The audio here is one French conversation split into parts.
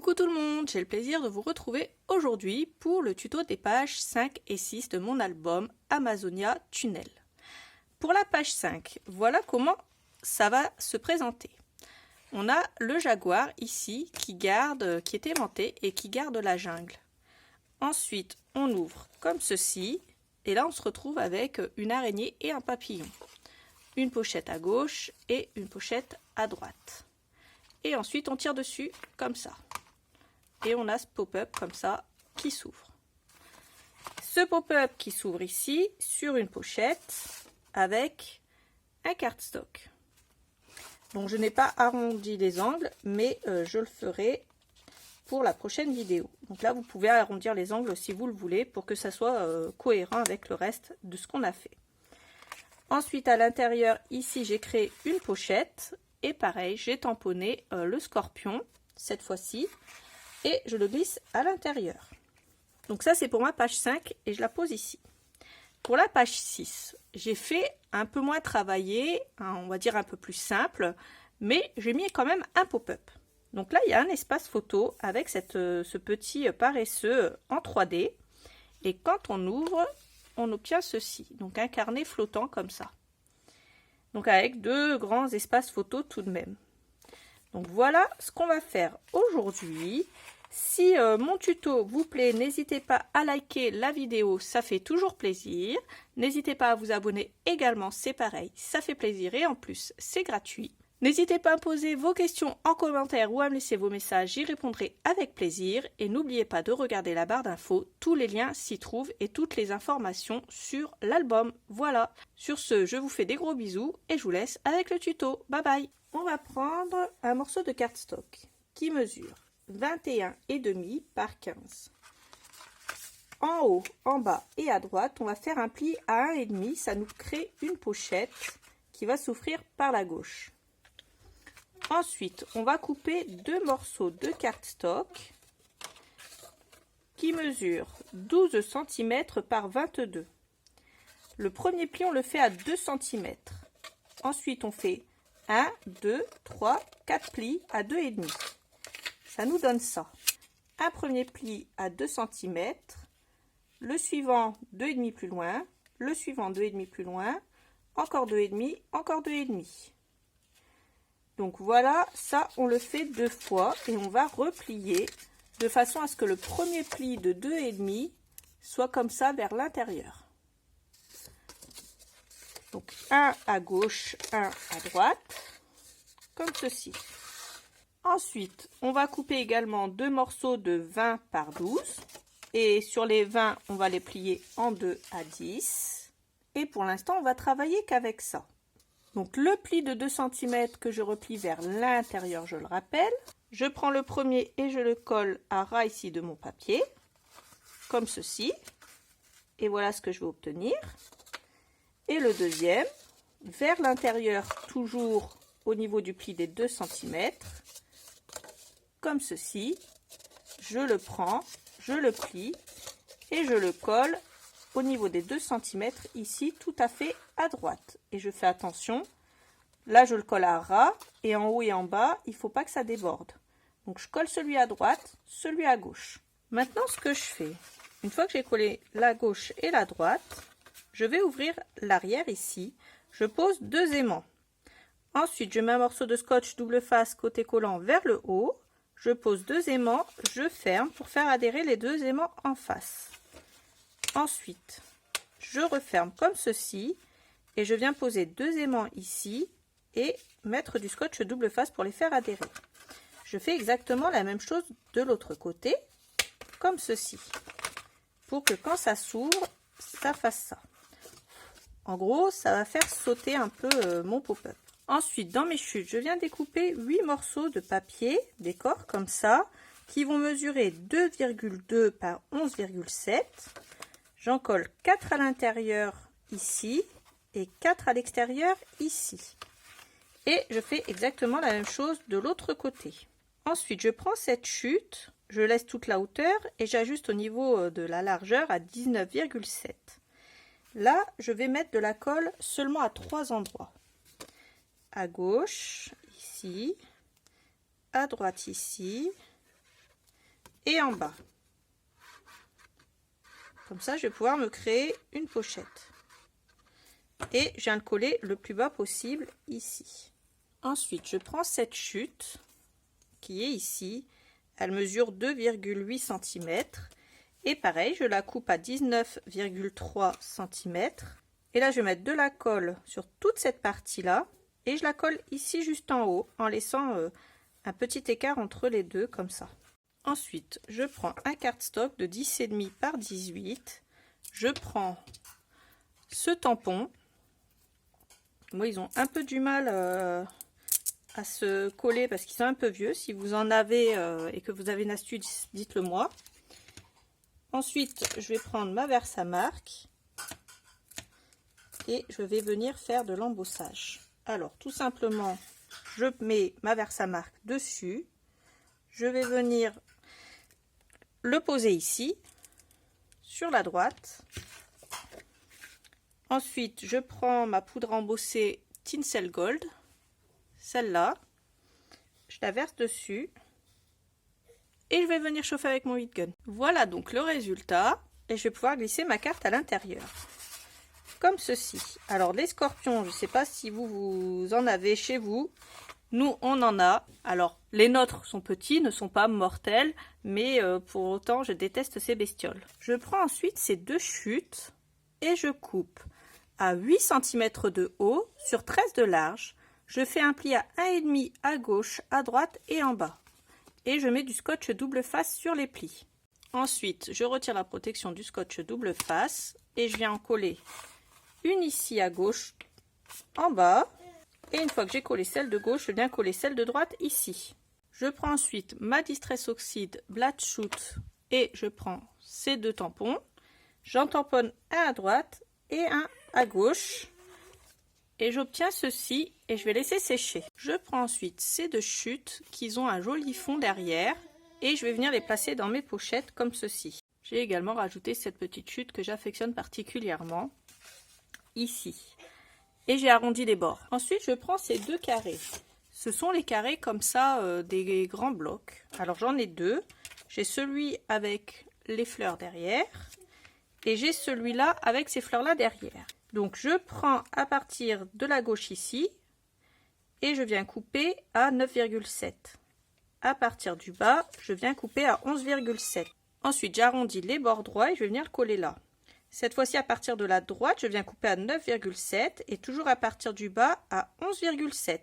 Coucou tout le monde, j'ai le plaisir de vous retrouver aujourd'hui pour le tuto des pages 5 et 6 de mon album Amazonia Tunnel. Pour la page 5, voilà comment ça va se présenter. On a le jaguar ici qui est aimanté et qui garde la jungle. Ensuite, on ouvre comme ceci et là on se retrouve avec une araignée et un papillon. Une pochette à gauche et une pochette à droite. Et ensuite on tire dessus comme ça. Et on a ce pop-up comme ça qui s'ouvre. Ce pop-up qui s'ouvre ici sur une pochette avec un cardstock. Donc je n'ai pas arrondi les angles, mais je le ferai pour la prochaine vidéo. Donc là vous pouvez arrondir les angles si vous le voulez pour que ça soit cohérent avec le reste de ce qu'on a fait. Ensuite à l'intérieur ici j'ai créé une pochette et pareil j'ai tamponné le scorpion cette fois-ci. Et je le glisse à l'intérieur. Donc ça c'est pour ma page 5 et je la pose ici. Pour la page 6, j'ai fait un peu moins travaillé, on va dire un peu plus simple, mais j'ai mis quand même un pop-up. Donc là il y a un espace photo avec ce petit paresseux en 3D. Et quand on ouvre, on obtient ceci, donc un carnet flottant comme ça. Donc avec deux grands espaces photo tout de même. Donc voilà ce qu'on va faire aujourd'hui. Si mon tuto vous plaît, n'hésitez pas à liker la vidéo, ça fait toujours plaisir. N'hésitez pas à vous abonner également, c'est pareil, ça fait plaisir et en plus c'est gratuit. N'hésitez pas à poser vos questions en commentaire ou à me laisser vos messages, j'y répondrai avec plaisir. Et n'oubliez pas de regarder la barre d'infos, tous les liens s'y trouvent et toutes les informations sur l'album. Voilà, sur ce, je vous fais des gros bisous et je vous laisse avec le tuto. Bye bye. On va prendre un morceau de cardstock qui mesure 21,5 par 15. En haut, en bas et à droite, on va faire un pli à 1,5. Ça nous crée une pochette qui va s'ouvrir par la gauche. Ensuite, on va couper deux morceaux de cardstock qui mesurent 12 cm par 22. Le premier pli, on le fait à 2 cm. Ensuite, on fait 1, 2, 3, 4 plis à 2,5. Ça nous donne ça. Un premier pli à 2 cm, le suivant 2,5 plus loin, le suivant 2,5 plus loin, encore 2,5, encore 2,5. Donc voilà, ça on le fait deux fois et on va replier de façon à ce que le premier pli de 2,5 soit comme ça vers l'intérieur. Donc un à gauche, un à droite, comme ceci. Ensuite, on va couper également deux morceaux de 20 par 12. Et sur les 20, on va les plier en 2 à 10. Et pour l'instant, on va travailler qu'avec ça. Donc le pli de 2 cm que je replie vers l'intérieur, je le rappelle. Je prends le premier et je le colle à ras ici de mon papier. Comme ceci. Et voilà ce que je vais obtenir. Et le deuxième, vers l'intérieur, toujours au niveau du pli des 2 cm. Comme ceci, je le prends, je le plie et je le colle au niveau des 2 cm ici tout à fait à droite. Et je fais attention, là je le colle à ras et en haut et en bas, il ne faut pas que ça déborde. Donc je colle celui à droite, celui à gauche. Maintenant ce que je fais, une fois que j'ai collé la gauche et la droite, je vais ouvrir l'arrière ici, je pose deux aimants. Ensuite je mets un morceau de scotch double face côté collant vers le haut. Je pose deux aimants, je ferme pour faire adhérer les deux aimants en face. Ensuite, je referme comme ceci et je viens poser deux aimants ici et mettre du scotch double face pour les faire adhérer. Je fais exactement la même chose de l'autre côté, comme ceci, pour que quand ça s'ouvre, ça fasse ça. En gros, ça va faire sauter un peu mon pop-up. Ensuite, dans mes chutes, je viens découper 8 morceaux de papier décor comme ça, qui vont mesurer 2,2 par 11,7. J'en colle 4 à l'intérieur ici et 4 à l'extérieur ici. Et je fais exactement la même chose de l'autre côté. Ensuite, je prends cette chute, je laisse toute la hauteur et j'ajuste au niveau de la largeur à 19,7. Là, je vais mettre de la colle seulement à 3 endroits. À gauche, ici, à droite ici et en bas. Comme ça, je vais pouvoir me créer une pochette. Et je viens de coller le plus bas possible ici. Ensuite, je prends cette chute qui est ici. Elle mesure 2,8 cm. Et pareil, je la coupe à 19,3 cm. Et là, je vais mettre de la colle sur toute cette partie-là. Et je la colle ici juste en haut, en laissant un petit écart entre les deux, comme ça. Ensuite, je prends un cardstock de 10,5 par 18. Je prends ce tampon. Moi, ils ont un peu du mal à se coller parce qu'ils sont un peu vieux. Si vous en avez et que vous avez une astuce, dites-le moi. Ensuite, je vais prendre ma Versamark et je vais venir faire de l'embossage. Alors, tout simplement, je mets ma Versamark dessus. Je vais venir le poser ici, sur la droite. Ensuite, je prends ma poudre embossée Tinsel Gold, celle-là. Je la verse dessus. Et je vais venir chauffer avec mon heat gun. Voilà donc le résultat. Et je vais pouvoir glisser ma carte à l'intérieur. Comme ceci. Alors les scorpions, je ne sais pas si vous en avez chez vous. Nous, on en a. Alors, les nôtres sont petits, ne sont pas mortels. Mais pour autant, je déteste ces bestioles. Je prends ensuite ces deux chutes. Et je coupe à 8 cm de haut sur 13 de large. Je fais un pli à 1,5 à gauche, à droite et en bas. Et je mets du scotch double face sur les plis. Ensuite, je retire la protection du scotch double face et je viens en coller une ici à gauche, en bas. Et une fois que j'ai collé celle de gauche, je viens coller celle de droite ici. Je prends ensuite ma Distress Oxide Black Shoot et je prends ces deux tampons. J'en tamponne un à droite et un à gauche. Et j'obtiens ceci et je vais laisser sécher. Je prends ensuite ces deux chutes qui ont un joli fond derrière et je vais venir les placer dans mes pochettes comme ceci. J'ai également rajouté cette petite chute que j'affectionne particulièrement ici. Et j'ai arrondi les bords. Ensuite, je prends ces deux carrés. Ce sont les carrés comme ça des grands blocs. Alors j'en ai deux. J'ai celui avec les fleurs derrière et j'ai celui-là avec ces fleurs-là derrière. Donc je prends à partir de la gauche ici et je viens couper à 9,7. À partir du bas, je viens couper à 11,7. Ensuite, j'arrondis les bords droits et je vais venir le coller là. Cette fois-ci, à partir de la droite, je viens couper à 9,7 et toujours à partir du bas à 11,7.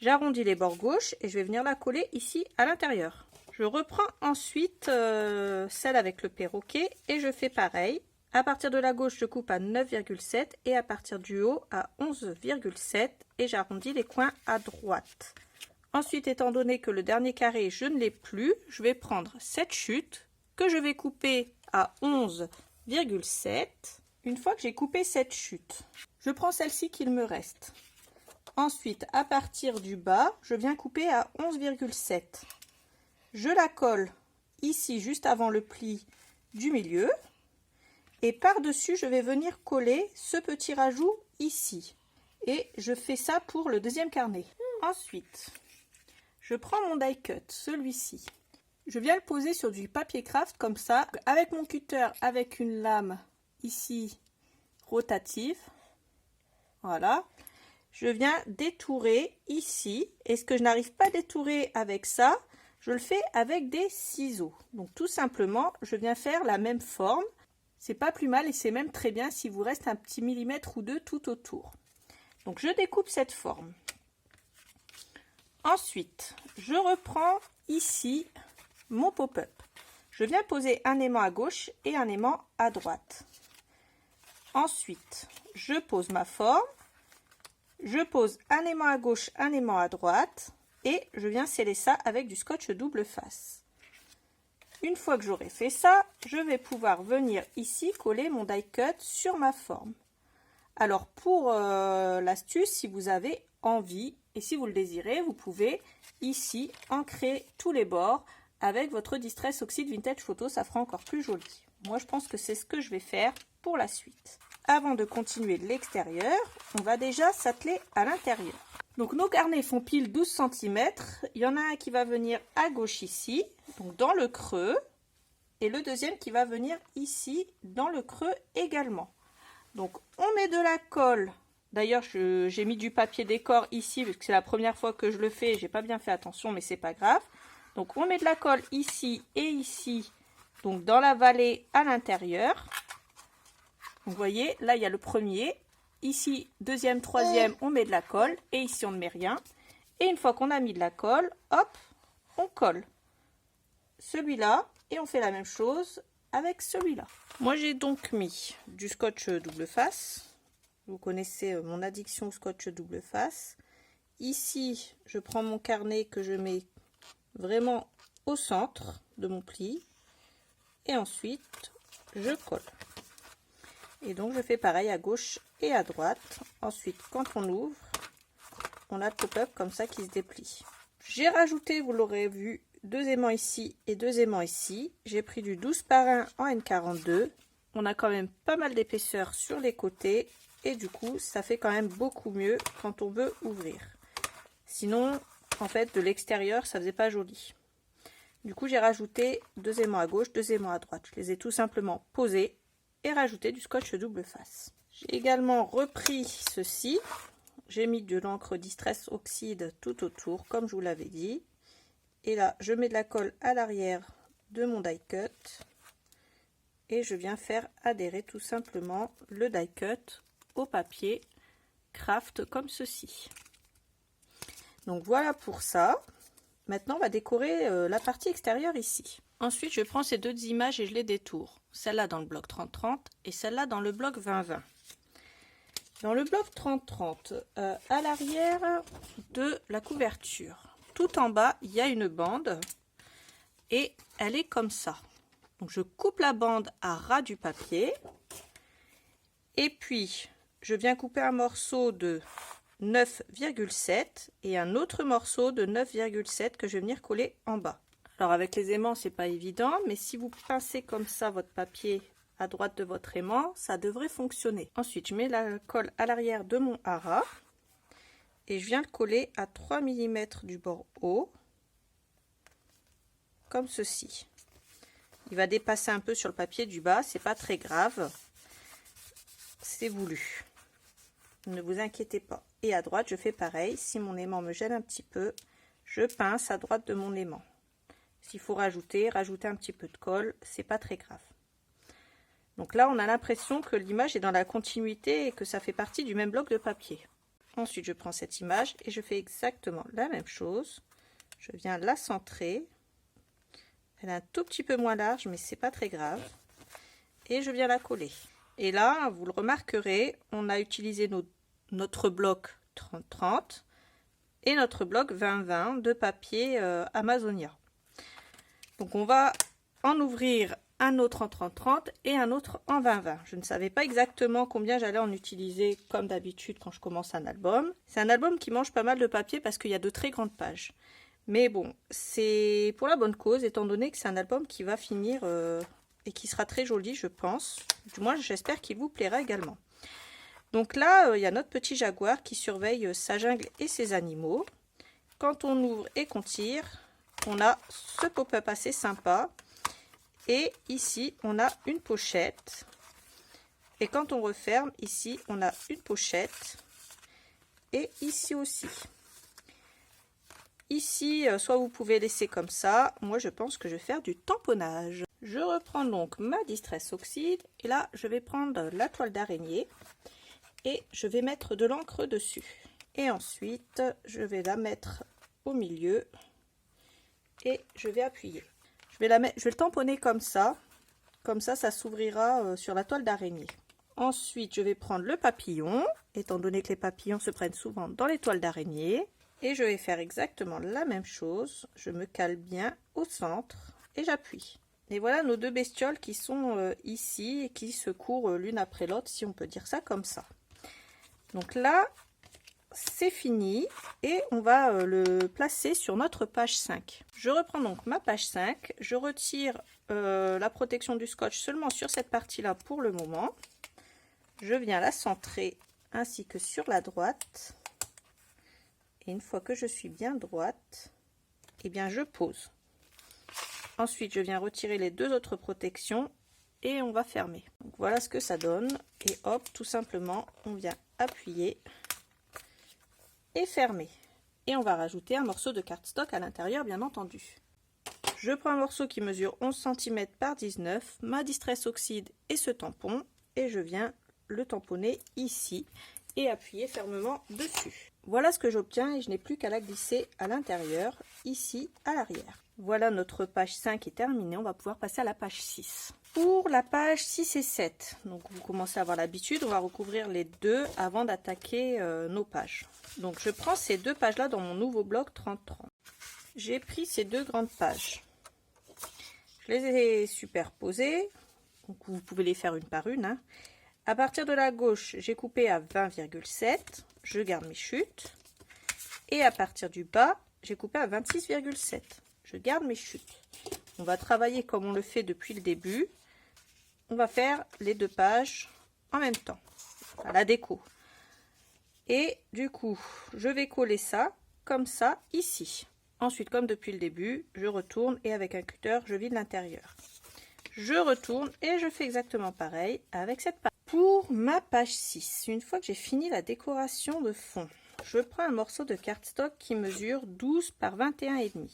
J'arrondis les bords gauche et je vais venir la coller ici à l'intérieur. Je reprends ensuite celle avec le perroquet et je fais pareil. À partir de la gauche, je coupe à 9,7 et à partir du haut à 11,7 et j'arrondis les coins à droite. Ensuite, étant donné que le dernier carré, je ne l'ai plus, je vais prendre cette chute que je vais couper à 11,7. Une fois que j'ai coupé cette chute, je prends celle-ci qu'il me reste. Ensuite, à partir du bas, je viens couper à 11,7. Je la colle ici, juste avant le pli du milieu. Et par-dessus, je vais venir coller ce petit rajout ici. Et je fais ça pour le deuxième carnet. Ensuite, je prends mon die cut, celui-ci. Je viens le poser sur du papier craft comme ça, avec mon cutter, avec une lame ici rotative. Voilà. Je viens détourer ici. Et ce que je n'arrive pas à détourer avec ça, je le fais avec des ciseaux. Donc tout simplement, je viens faire la même forme. C'est pas plus mal et c'est même très bien s'il vous reste un petit millimètre ou deux tout autour. Donc je découpe cette forme. Ensuite, je reprends ici mon pop-up. Je viens poser un aimant à gauche et un aimant à droite. Ensuite, je pose ma forme. Je pose un aimant à gauche, un aimant à droite et je viens sceller ça avec du scotch double face. Une fois que j'aurai fait ça, je vais pouvoir venir ici coller mon die cut sur ma forme. Alors pour l'astuce, si vous avez envie et si vous le désirez, vous pouvez ici ancrer tous les bords avec votre Distress Oxide Vintage Photo, ça fera encore plus joli. Moi je pense que c'est ce que je vais faire pour la suite. Avant de continuer de l'extérieur, on va déjà s'atteler à l'intérieur. Donc nos carnets font pile 12 cm. Il y en a un qui va venir à gauche ici, donc dans le creux. Et le deuxième qui va venir ici, dans le creux également. Donc on met de la colle. D'ailleurs j'ai mis du papier décor ici, parce que c'est la première fois que je le fais. J'ai pas bien fait attention, mais c'est pas grave. Donc on met de la colle ici et ici, donc dans la vallée à l'intérieur. Donc vous voyez, là il y a le premier. Ici, deuxième, troisième, on met de la colle. Et ici, on ne met rien. Et une fois qu'on a mis de la colle, hop, on colle celui-là. Et on fait la même chose avec celui-là. Moi, j'ai donc mis du scotch double face. Vous connaissez mon addiction au scotch double face. Ici, je prends mon carnet que je mets vraiment au centre de mon pli. Et ensuite, je colle. Et donc, je fais pareil à gauche et à droite. Ensuite, quand on ouvre, on a le pop-up comme ça qui se déplie. J'ai rajouté, vous l'aurez vu, 2 aimants ici et 2 aimants ici. J'ai pris du 12 par 1 en N42. On a quand même pas mal d'épaisseur sur les côtés. Et du coup, ça fait quand même beaucoup mieux quand on veut ouvrir. Sinon, en fait, de l'extérieur, ça faisait pas joli. Du coup, j'ai rajouté 2 aimants à gauche, 2 aimants à droite. Je les ai tout simplement posés et rajouter du scotch double face. J'ai également repris ceci. J'ai mis de l'encre Distress Oxide tout autour, comme je vous l'avais dit. Et là, je mets de la colle à l'arrière de mon die cut. Et je viens faire adhérer tout simplement le die cut au papier craft comme ceci. Donc voilà pour ça. Maintenant, on va décorer la partie extérieure ici. Ensuite, je prends ces deux images et je les détourne. Celle-là dans le bloc 30-30 et celle-là dans le bloc 20-20. Dans le bloc 30-30, à l'arrière de la couverture, tout en bas, il y a une bande et elle est comme ça. Donc, je coupe la bande à ras du papier et puis je viens couper un morceau de 9,7 et un autre morceau de 9,7 que je vais venir coller en bas. Alors avec les aimants, c'est pas évident, mais si vous pincez comme ça votre papier à droite de votre aimant, ça devrait fonctionner. Ensuite, je mets la colle à l'arrière de mon hara et je viens le coller à 3 mm du bord haut, comme ceci. Il va dépasser un peu sur le papier du bas, c'est pas très grave, c'est voulu. Ne vous inquiétez pas. Et à droite, je fais pareil. Si mon aimant me gêne un petit peu, je pince à droite de mon aimant. S'il faut rajouter un petit peu de colle, c'est pas très grave. Donc là, on a l'impression que l'image est dans la continuité et que ça fait partie du même bloc de papier. Ensuite, je prends cette image et je fais exactement la même chose. Je viens la centrer. Elle est un tout petit peu moins large, mais c'est pas très grave. Et je viens la coller. Et là, vous le remarquerez, on a utilisé notre bloc 30-30 et notre bloc 20-20 de papier Amazonia. Donc on va en ouvrir un autre en 30-30 et un autre en 20-20. Je ne savais pas exactement combien j'allais en utiliser comme d'habitude quand je commence un album. C'est un album qui mange pas mal de papier parce qu'il y a de très grandes pages. Mais bon, c'est pour la bonne cause étant donné que c'est un album qui va finir et qui sera très joli, je pense. Du moins, j'espère qu'il vous plaira également. Donc là, il y a notre petit jaguar qui surveille sa jungle et ses animaux. Quand on ouvre et qu'on tire, on a ce pop-up assez sympa. Et ici, on a une pochette. Et quand on referme, ici, on a une pochette. Et ici aussi. Ici, soit vous pouvez laisser comme ça. Moi, je pense que je vais faire du tamponnage. Je reprends donc ma Distress Oxide. Et là, je vais prendre la toile d'araignée. Et je vais mettre de l'encre dessus. Et ensuite, je vais la mettre au milieu. Et je vais appuyer. Je vais le tamponner comme ça. Comme ça, ça s'ouvrira sur la toile d'araignée. Ensuite, je vais prendre le papillon, étant donné que les papillons se prennent souvent dans les toiles d'araignée. Et je vais faire exactement la même chose. Je me cale bien au centre et j'appuie. Et voilà nos deux bestioles qui sont ici et qui se courent l'une après l'autre, si on peut dire ça comme ça. Donc là, c'est fini et on va le placer sur notre page 5. Je reprends donc ma page 5, je retire la protection du scotch seulement sur cette partie-là pour le moment. Je viens la centrer ainsi que sur la droite. Et une fois que je suis bien droite, eh bien je pose. Ensuite, je viens retirer les deux autres protections et on va fermer. Donc, voilà ce que ça donne. Et hop, tout simplement, on vient appuyer et fermer. Et on va rajouter un morceau de cardstock à l'intérieur, bien entendu. Je prends un morceau qui mesure 11 cm par 19, ma Distress Oxide et ce tampon, et je viens le tamponner ici et appuyer fermement dessus. Voilà ce que j'obtiens et je n'ai plus qu'à la glisser à l'intérieur, ici à l'arrière. Voilà, notre page 5 est terminée, on va pouvoir passer à la page 6. Pour la page 6 et 7, donc vous commencez à avoir l'habitude, on va recouvrir les deux avant d'attaquer nos pages. Donc je prends ces deux pages là dans mon nouveau bloc 30-30. J'ai pris ces deux grandes pages. Je les ai superposées, donc vous pouvez les faire une par une. Hein. À partir de la gauche, j'ai coupé à 20,7, je garde mes chutes. Et à partir du bas, j'ai coupé à 26,7, je garde mes chutes. On va travailler comme on le fait depuis le début. On va faire les deux pages en même temps, à la déco. Et du coup, je vais coller ça, comme ça, ici. Ensuite, comme depuis le début, je retourne et avec un cutter, je vide l'intérieur. Je retourne et je fais exactement pareil avec cette page. Pour ma page 6, une fois que j'ai fini la décoration de fond, je prends un morceau de cardstock qui mesure 12 par 21,5.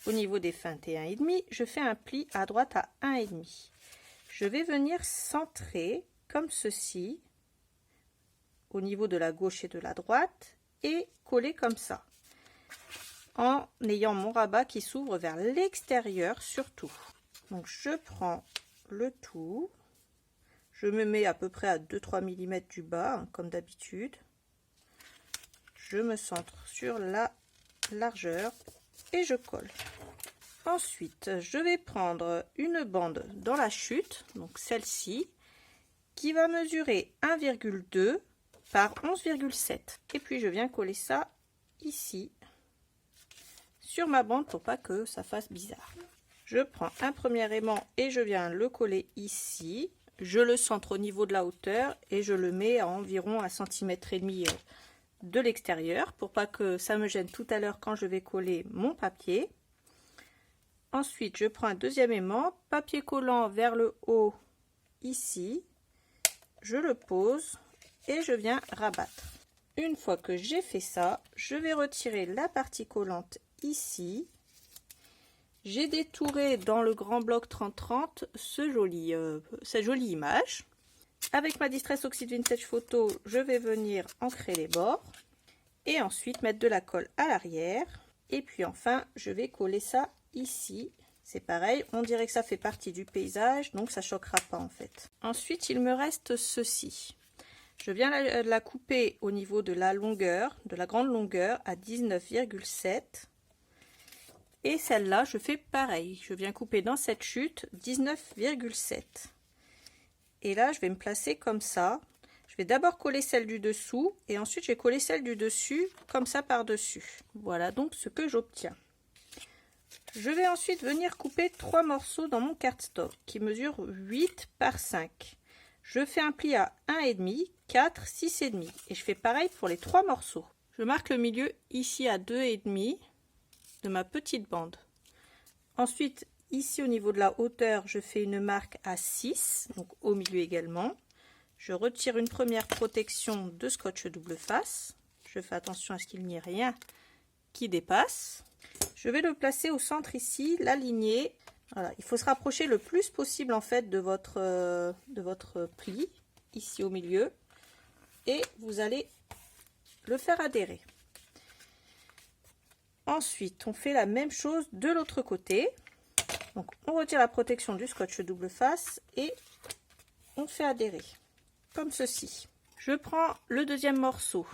Au niveau des 21,5, je fais un pli à droite à 1,5. Je vais venir centrer comme ceci au niveau de la gauche et de la droite et coller comme ça en ayant mon rabat qui s'ouvre vers l'extérieur surtout. Donc je prends le tout, je me mets à peu près à 2-3 mm du bas hein, comme d'habitude. Je me centre sur la largeur et je colle. Ensuite, je vais prendre une bande dans la chute, donc celle-ci, qui va mesurer 1,2 par 11,7. Et puis je viens coller ça ici, sur ma bande pour pas que ça fasse bizarre. Je prends un premier aimant et je viens le coller ici. Je le centre au niveau de la hauteur et je le mets à environ 1,5 cm de l'extérieur pour pas que ça me gêne tout à l'heure quand je vais coller mon papier. Ensuite, je prends un deuxième aimant, papier collant vers le haut ici. Je le pose et je viens rabattre. Une fois que j'ai fait ça, je vais retirer la partie collante ici. J'ai détouré dans le grand bloc 30-30 cette jolie image. Avec ma Distress Oxide Vintage Photo, je vais venir ancrer les bords et ensuite mettre de la colle à l'arrière. Et puis enfin, je vais coller ça ici. C'est pareil, on dirait que ça fait partie du paysage, donc ça choquera pas en fait. Ensuite, il me reste ceci. Je viens la couper au niveau de la longueur, de la grande longueur à 19,7. Et celle-là, je fais pareil. Je viens couper dans cette chute 19,7. Et là, je vais me placer comme ça. Je vais d'abord coller celle du dessous et ensuite je vais coller celle du dessus comme ça par-dessus. Voilà donc ce que j'obtiens. Je vais ensuite venir couper 3 morceaux dans mon cardstock qui mesure 8 par 5. Je fais un pli à 1,5, 4, 6,5 et je fais pareil pour les 3 morceaux. Je marque le milieu ici à 2,5 de ma petite bande. Ensuite, ici au niveau de la hauteur, je fais une marque à 6, donc au milieu également. Je retire une première protection de scotch double face. Je fais attention à ce qu'il n'y ait rien qui dépasse. Je vais le placer au centre ici, l'aligner. Voilà, il faut se rapprocher le plus possible en fait de votre pli, ici au milieu. Et vous allez le faire adhérer. Ensuite, on fait la même chose de l'autre côté. Donc, on retire la protection du scotch double face et on fait adhérer, comme ceci. Je prends le deuxième morceau,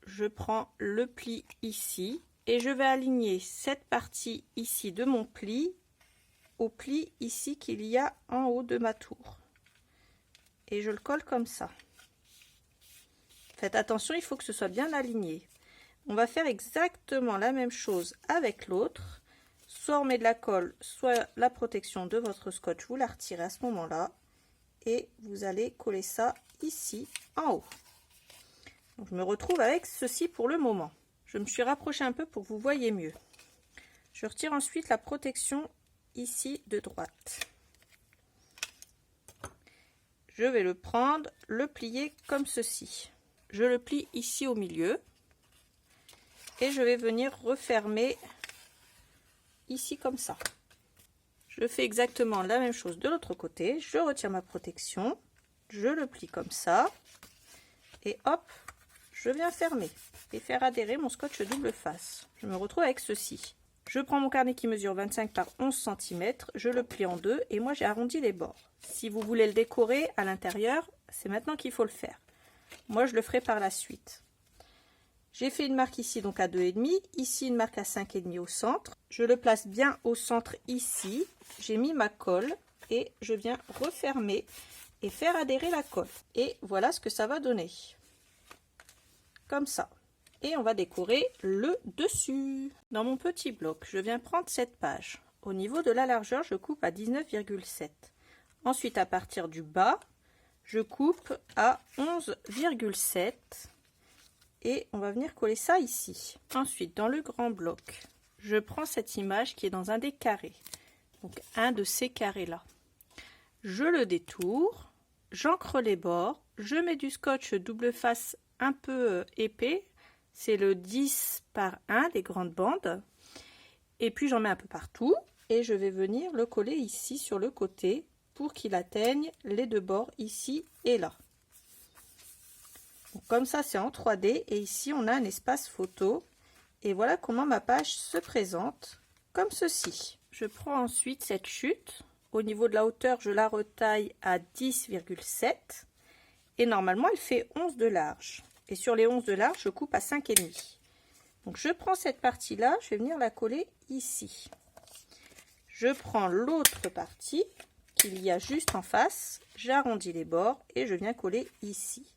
je prends le pli ici et je vais aligner cette partie ici de mon pli au pli ici qu'il y a en haut de ma tour. Et je le colle comme ça. Faites attention, il faut que ce soit bien aligné. On va faire exactement la même chose avec l'autre. Soit on met de la colle, soit la protection de votre scotch, vous la retirez à ce moment-là. Et vous allez coller ça ici en haut. Donc, je me retrouve avec ceci pour le moment. Je me suis rapprochée un peu pour que vous voyez mieux. Je retire ensuite la protection ici de droite. Je vais le prendre, le plier comme ceci. Je le plie ici au milieu et je vais venir refermer ici comme ça. Je fais exactement la même chose de l'autre côté. Je retire ma protection, je le plie comme ça et hop, je viens fermer et faire adhérer mon scotch double face. Je me retrouve avec ceci. Je prends mon carnet qui mesure 25 par 11 cm, je le plie en deux et moi j'ai arrondi les bords. Si vous voulez le décorer à l'intérieur, c'est maintenant qu'il faut le faire. Moi je le ferai par la suite. J'ai fait une marque ici donc à 2,5, ici une marque à 5,5 au centre. Je le place bien au centre ici. J'ai mis ma colle et je viens refermer et faire adhérer la colle. Et voilà ce que ça va donner. Comme ça. Et on va décorer le dessus. Dans mon petit bloc, je viens prendre cette page. Au niveau de la largeur, je coupe à 19,7. Ensuite, à partir du bas, je coupe à 11,7. Et on va venir coller ça ici. Ensuite, dans le grand bloc, je prends cette image qui est dans un des carrés. Donc, un de ces carrés-là. Je le détourne, j'encre les bords, je mets du scotch double face un peu épais. C'est le 10 par 1 des grandes bandes. Et puis, j'en mets un peu partout. Et je vais venir le coller ici sur le côté pour qu'il atteigne les deux bords ici et là. Donc, comme ça, c'est en 3D. Et ici, on a un espace photo. Et voilà comment ma page se présente, comme ceci. Je prends ensuite cette chute. Au niveau de la hauteur, je la retaille à 10,7. Et normalement, elle fait 11 de large. Et sur les 11 de large, je coupe à 5,5. Donc, je prends cette partie-là, je vais venir la coller ici. Je prends l'autre partie qu'il y a juste en face, j'arrondis les bords et je viens coller ici.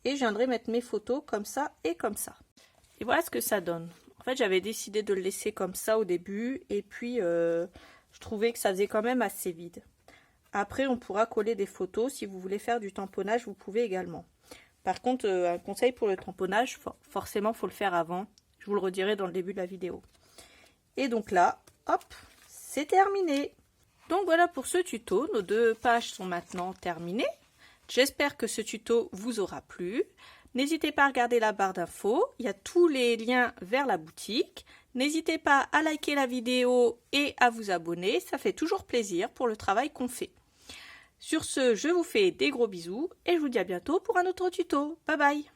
Et je viendrai mettre mes photos comme ça et comme ça. Et voilà ce que ça donne. En fait, j'avais décidé de le laisser comme ça au début et puis je trouvais que ça faisait quand même assez vide. Après, on pourra coller des photos. Si vous voulez faire du tamponnage, vous pouvez également. Par contre, un conseil pour le tamponnage, forcément, il faut le faire avant. Je vous le redirai dans le début de la vidéo. Et donc là, hop, c'est terminé. Donc voilà pour ce tuto. Nos deux pages sont maintenant terminées. J'espère que ce tuto vous aura plu. N'hésitez pas à regarder la barre d'infos. Il y a tous les liens vers la boutique. N'hésitez pas à liker la vidéo et à vous abonner. Ça fait toujours plaisir pour le travail qu'on fait. Sur ce, je vous fais des gros bisous et je vous dis à bientôt pour un autre tuto. Bye bye!